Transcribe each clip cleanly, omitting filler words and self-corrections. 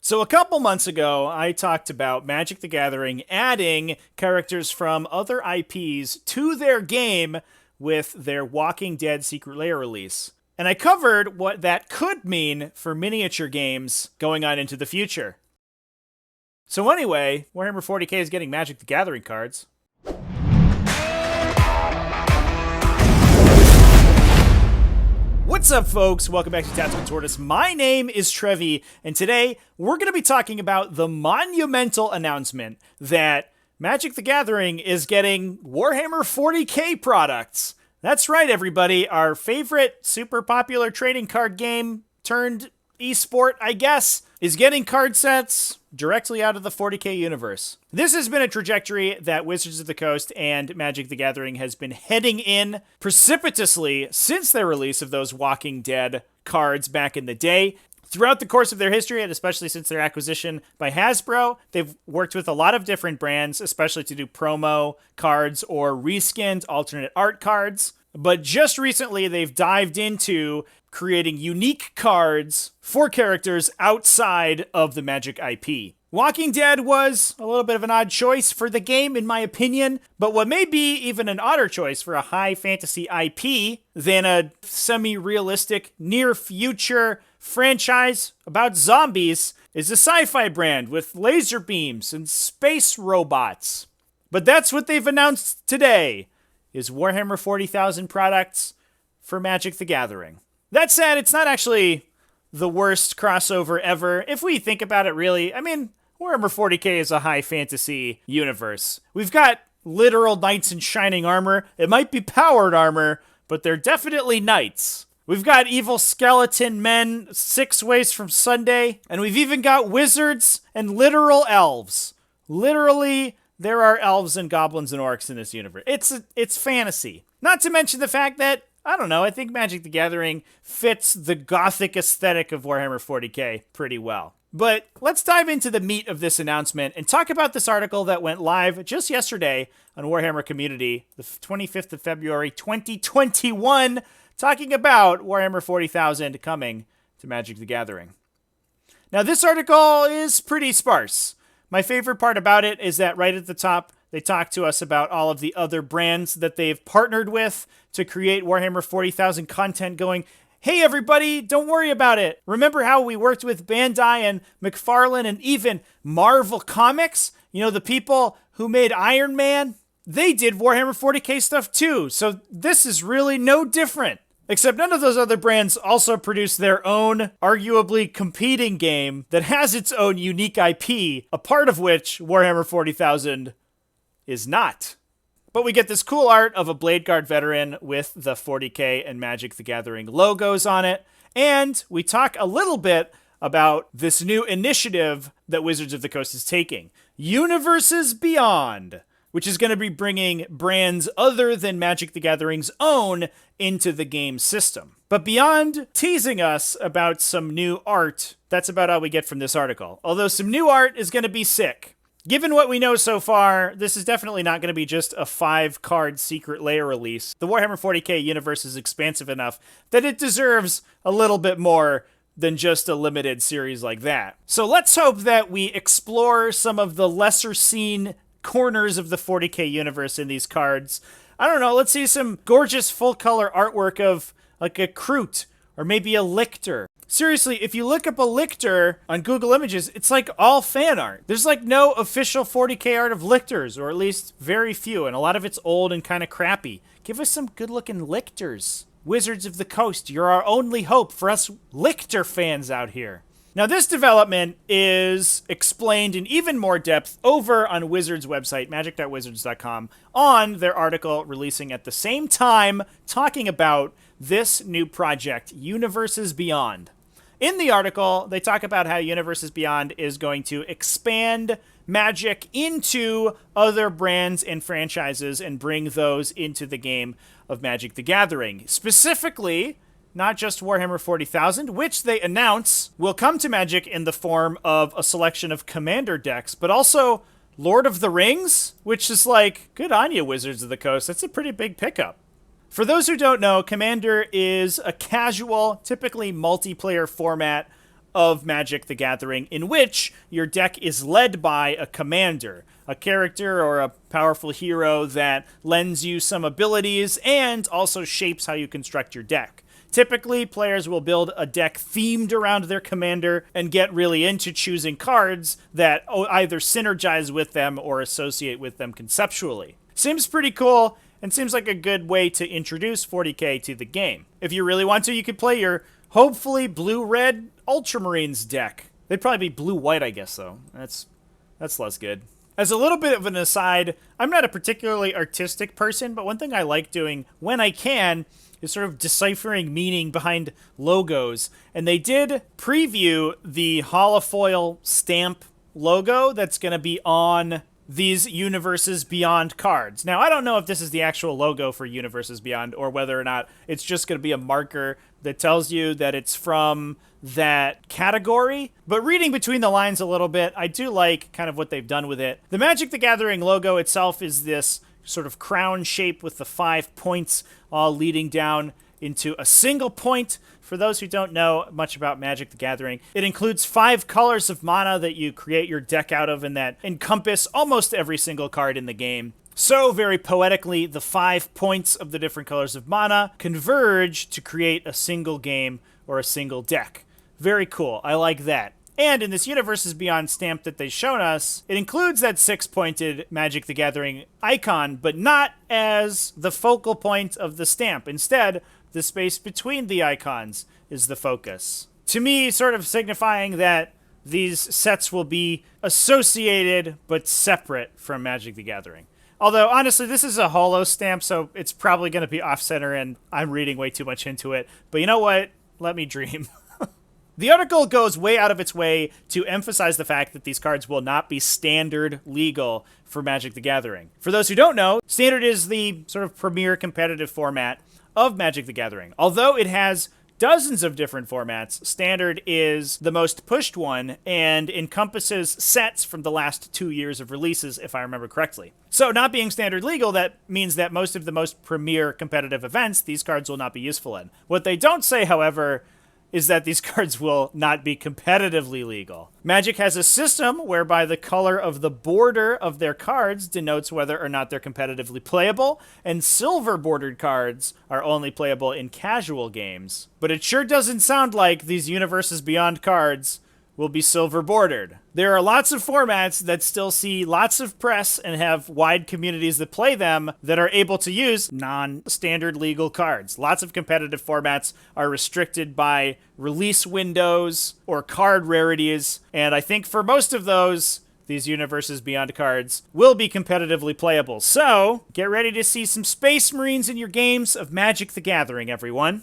So a couple months ago, I talked about Magic the Gathering adding characters from other IPs to their game with their Walking Dead Secret Lair release. And I covered what that could mean for miniature games going on into the future. So anyway, Warhammer 40k is getting Magic the Gathering cards. What's up, folks? Welcome back to TacticalTortoise. My name is Trevi, and today we're going to be talking about the monumental announcement that Magic the Gathering is getting Warhammer 40k products. That's right, everybody. Our favorite super popular trading card game turned esport, I guess, is getting card sets directly out of the 40k universe. This has been a trajectory that Wizards of the Coast and Magic the Gathering has been heading in precipitously since their release of those Walking Dead cards back in the day. Throughout the course of their history, and especially since their acquisition by Hasbro, they've worked with a lot of different brands, especially to do promo cards or reskinned alternate art cards. But just recently, they've dived into creating unique cards for characters outside of the Magic IP. Walking Dead was a little bit of an odd choice for the game, in my opinion, but what may be even an odder choice for a high fantasy IP than a semi-realistic near-future franchise about zombies is a sci-fi brand with laser beams and space robots. But that's what they've announced today, is Warhammer 40,000 products for Magic the Gathering. That said, it's not actually the worst crossover ever. If we think about it really, I mean, Warhammer 40k is a high fantasy universe. We've got literal knights in shining armor. It might be powered armor, but they're definitely knights. We've got evil skeleton men 6 ways from Sunday, and we've even got wizards and literal elves. Literally, there are elves and goblins and orcs in this universe. It's fantasy. Not to mention the fact that, I don't know, I think Magic the Gathering fits the gothic aesthetic of Warhammer 40k pretty well. But let's dive into the meat of this announcement and talk about this article that went live just yesterday on Warhammer Community, the 25th of February, 2021, talking about Warhammer 40,000 coming to Magic the Gathering. Now, this article is pretty sparse. My favorite part about it is that right at the top, they talk to us about all of the other brands that they've partnered with to create Warhammer 40,000 content, going, hey everybody, don't worry about it. Remember how we worked with Bandai and McFarlane and even Marvel Comics? You know, the people who made Iron Man? They did Warhammer 40k stuff too, so this is really no different. Except none of those other brands also produce their own, arguably competing game that has its own unique IP, a part of which Warhammer 40,000 is not. But we get this cool art of a Blade Guard veteran with the 40k and Magic the Gathering logos on it, and we talk a little bit about this new initiative that Wizards of the Coast is taking, Universes Beyond, which is going to be bringing brands other than Magic the Gathering's own into the game system. But beyond teasing us about some new art, that's about all we get from this article. Although some new art is going to be sick. Given what we know so far, this is definitely not going to be just a 5-card Secret Lair release. The Warhammer 40k universe is expansive enough that it deserves a little bit more than just a limited series like that. So let's hope that we explore some of the lesser seen corners of the 40k universe in these cards. I don't know, let's see some gorgeous full-color artwork of like a Kroot or maybe a Lictor. Seriously, if you look up a Lictor on Google Images, it's like all fan art. There's like no official 40k art of Lictors, or at least very few, and a lot of it's old and kind of crappy. Give us some good-looking Lictors. Wizards of the Coast, you're our only hope for us Lictor fans out here. Now, this development is explained in even more depth over on Wizards' website, magic.wizards.com, on their article releasing at the same time, talking about this new project, Universes Beyond. In the article, they talk about how Universes Beyond is going to expand Magic into other brands and franchises and bring those into the game of Magic the Gathering. Specifically, not just Warhammer 40,000, which they announce will come to Magic in the form of a selection of Commander decks, but also Lord of the Rings, which is like, good on you, Wizards of the Coast. That's a pretty big pickup. For those who don't know, Commander is a casual, typically multiplayer format of Magic the Gathering, in which your deck is led by a commander, a character or a powerful hero that lends you some abilities and also shapes how you construct your deck. Typically, players will build a deck themed around their commander and get really into choosing cards that either synergize with them or associate with them conceptually. Seems pretty cool, and seems like a good way to introduce 40k to the game. If you really want to, you could play your, hopefully, blue-red Ultramarines deck. They'd probably be blue-white, I guess, though. That's less good. As a little bit of an aside, I'm not a particularly artistic person, but one thing I like doing when I can is sort of deciphering meaning behind logos. And they did preview the holofoil stamp logo that's going to be on these Universes Beyond cards. Now, I don't know if this is the actual logo for Universes Beyond or whether or not it's just going to be a marker that tells you that it's from that category. But reading between the lines a little bit, I do like kind of what they've done with it. The Magic the Gathering logo itself is this sort of crown shape with the 5 points all leading down into a single point. For those who don't know much about Magic the Gathering, it includes 5 colors of mana that you create your deck out of and that encompass almost every single card in the game. So, very poetically, the 5 points of the different colors of mana converge to create a single game or a single deck. Very cool. I like that. And in this Universes Beyond stamp that they've shown us, it includes that 6-pointed Magic the Gathering icon, but not as the focal point of the stamp. Instead, the space between the icons is the focus. To me, sort of signifying that these sets will be associated but separate from Magic the Gathering. Although, honestly, this is a holo stamp, so it's probably going to be off-center, and I'm reading way too much into it. But you know what? Let me dream. The article goes way out of its way to emphasize the fact that these cards will not be standard legal for Magic the Gathering. For those who don't know, standard is the sort of premier competitive format of Magic the Gathering. Although it has dozens of different formats, standard is the most pushed one and encompasses sets from the last 2 years of releases, if I remember correctly. So not being standard legal, that means that most of the most premier competitive events, these cards will not be useful in. What they don't say, however, is that these cards will not be competitively legal. Magic has a system whereby the color of the border of their cards denotes whether or not they're competitively playable, and silver-bordered cards are only playable in casual games. But it sure doesn't sound like these Universes Beyond cards will be silver-bordered. There are lots of formats that still see lots of press and have wide communities that play them that are able to use non-standard legal cards. Lots of competitive formats are restricted by release windows or card rarities, and I think for most of those, these Universes Beyond cards will be competitively playable. So, get ready to see some Space Marines in your games of Magic the Gathering, everyone.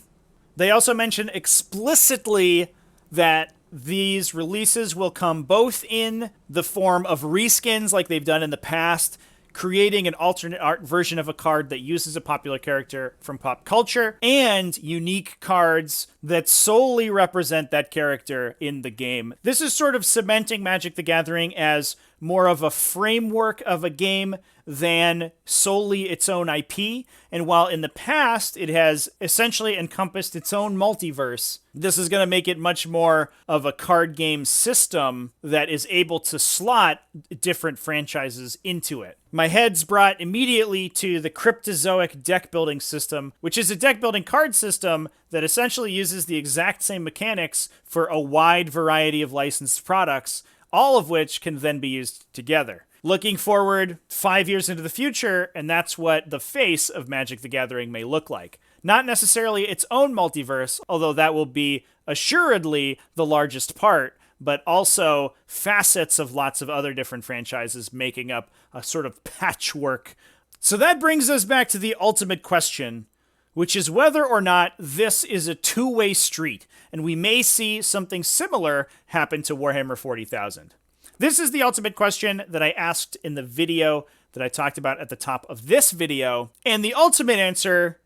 They also mention explicitly that these releases will come both in the form of reskins like they've done in the past, creating an alternate art version of a card that uses a popular character from pop culture, and unique cards that solely represent that character in the game. This is sort of cementing Magic the Gathering as more of a framework of a game than solely its own IP. And while in the past it has essentially encompassed its own multiverse, this is going to make it much more of a card game system that is able to slot different franchises into it. My head's brought immediately to the Cryptozoic deck building system, which is a deck building card system that essentially uses the exact same mechanics for a wide variety of licensed products, all of which can then be used together. Looking forward 5 years into the future, and that's what the face of Magic the Gathering may look like. Not necessarily its own multiverse, although that will be assuredly the largest part, but also facets of lots of other different franchises making up a sort of patchwork. So that brings us back to the ultimate question, which is whether or not this is a two-way street, and we may see something similar happen to Warhammer 40,000. This is the ultimate question that I asked in the video that I talked about at the top of this video, and the ultimate answer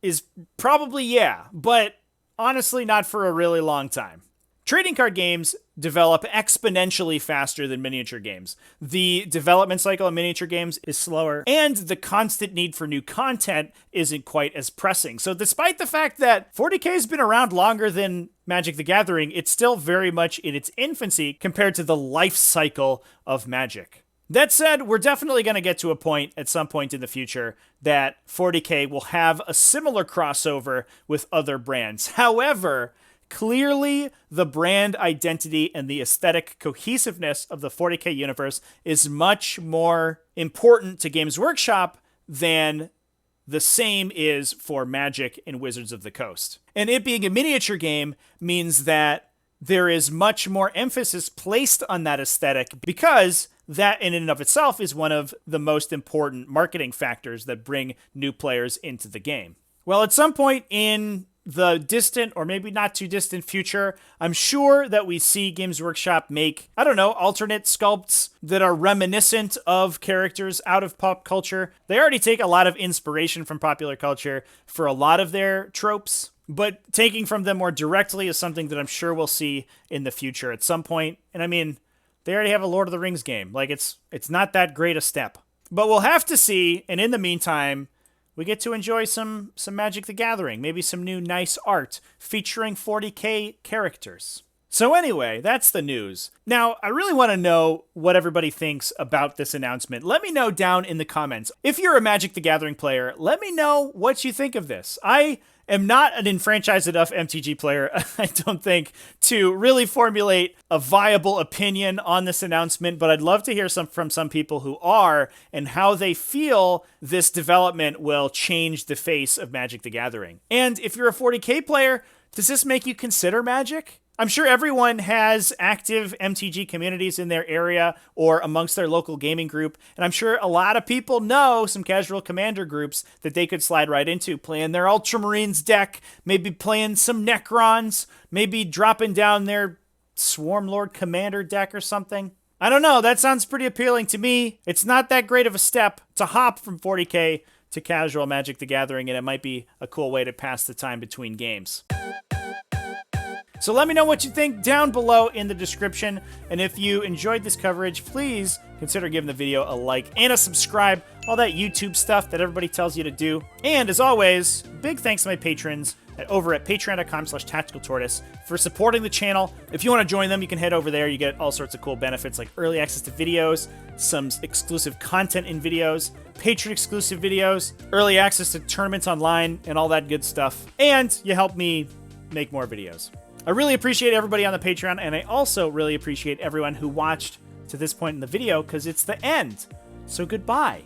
is probably yeah, but honestly not for a really long time. Trading card games develop exponentially faster than miniature games. The development cycle of miniature games is slower, and the constant need for new content isn't quite as pressing. So despite the fact that 40k has been around longer than Magic the Gathering, it's still very much in its infancy compared to the life cycle of Magic. That said, we're definitely going to get to a point at some point in the future that 40k will have a similar crossover with other brands. However, clearly, the brand identity and the aesthetic cohesiveness of the 40k universe is much more important to Games Workshop than the same is for Magic and Wizards of the Coast. And it being a miniature game means that there is much more emphasis placed on that aesthetic, because that in and of itself is one of the most important marketing factors that bring new players into the game. Well, at some point in the distant or maybe not too distant future, I'm sure that we see Games Workshop make, alternate sculpts that are reminiscent of characters out of pop culture. They already take a lot of inspiration from popular culture for a lot of their tropes, but taking from them more directly is something that I'm sure we'll see in the future at some point. And I mean, they already have a Lord of the Rings game. Like, it's not that great a step. But we'll have to see, and in the meantime, we get to enjoy some Magic the Gathering, maybe some new nice art featuring 40k characters. So anyway, that's the news. Now, I really want to know what everybody thinks about this announcement. Let me know down in the comments. If you're a Magic the Gathering player, let me know what you think of this. I am not an enfranchised enough MTG player, I don't think, to really formulate a viable opinion on this announcement, but I'd love to hear from some people who are and how they feel this development will change the face of Magic the Gathering. And if you're a 40k player, does this make you consider Magic? I'm sure everyone has active MTG communities in their area or amongst their local gaming group, and I'm sure a lot of people know some casual commander groups that they could slide right into, playing their Ultramarines deck, maybe playing some Necrons, maybe dropping down their Swarmlord Commander deck or something. I don't know, that sounds pretty appealing to me. It's not that great of a step to hop from 40k to casual Magic the Gathering, and it might be a cool way to pass the time between games. So let me know what you think down below in the description. And if you enjoyed this coverage, please consider giving the video a like and a subscribe. All that YouTube stuff that everybody tells you to do. And as always, big thanks to my patrons over at patreon.com/TacticalTortoise for supporting the channel. If you want to join them, you can head over there. You get all sorts of cool benefits like early access to videos, some exclusive content in videos, patron exclusive videos, early access to tournaments online, and all that good stuff. And you help me make more videos. I really appreciate everybody on the Patreon, and I also really appreciate everyone who watched to this point in the video, because it's the end. So goodbye.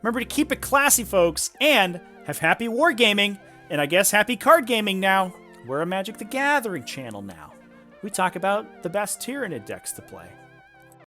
Remember to keep it classy, folks, and have happy wargaming, and I guess happy card gaming now. We're a Magic the Gathering channel now. We talk about the best Tyranid decks to play.